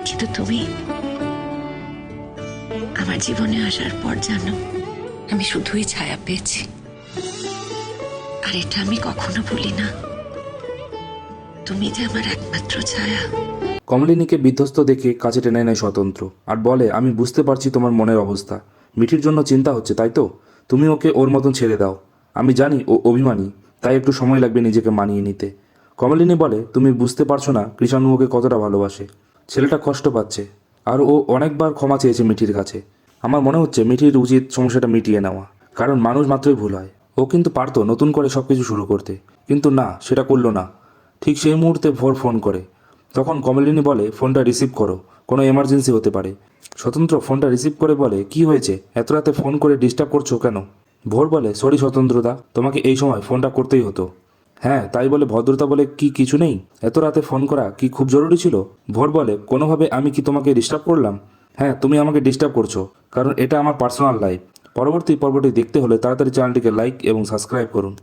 কিন্তু তুমি আমার জীবনে আসার পর জানো, আমি শুধুই ছায়া পেয়েছি। আর এটা আমি কখনো ভুলি না। তুমি যে আমার একমাত্র ছায়া। কমলিনীকে বিধ্বস্ত দেখে কাছে টেনে নেয় স্বতন্ত্র আর বলে, আমি বুঝতে পারছি তোমার মনের অবস্থা। মিঠির জন্য চিন্তা হচ্ছে, তাই তো? তুমি ওকে ওর মতন ছেড়ে দাও। আমি জানি ও অভিমানী, তাই একটু সময় লাগবে নিজেকে মানিয়ে নিতে। কমলিনী বলে, তুমি বুঝতে পারছো না কৃষাণু ওকে কতটা ভালোবাসে। ছেলেটা কষ্ট পাচ্ছে, আর ও অনেকবার ক্ষমা চেয়েছে মিঠির কাছে। আমার মনে হচ্ছে মিঠির উচিত সমস্যাটা মিটিয়ে নেওয়া, কারণ মানুষ মাত্রই ভুল হয়। ও কিন্তু পারতো নতুন করে সব কিছু শুরু করতে, কিন্তু না, সেটা করলো না। ঠিক সেই মুহূর্তে ভোর ফোন করে। তখন কমলিনী বলে, ফোনটা রিসিভ করো, কোনো এমার্জেন্সি হতে পারে। স্বতন্ত্র ফোনটা রিসিভ করে বলে, কি হয়েছে, এত রাতে ফোন করে ডিস্টার্ব করছো কেন? ভোর বলে, সরি স্বতন্ত্রদা, তোমাকে এই সময় ফোনটা করতেই হতো। হ্যাঁ, তাই বলে ভদ্রতা বলে কি কিছু নেই? এত রাতে ফোন করা কি খুব জরুরি ছিল? ভোর বলে, কোনোভাবে আমি কি তোমাকে ডিস্টার্ব করলাম? হ্যাঁ, তুমি আমাকে ডিস্টার্ব করছো, কারণ এটা আমার পার্সোনাল লাইফ। পরবর্তী পর্বটি দেখতে হলে তাড়াতাড়ি চ্যানেলটিকে লাইক এবং সাবস্ক্রাইব করুন।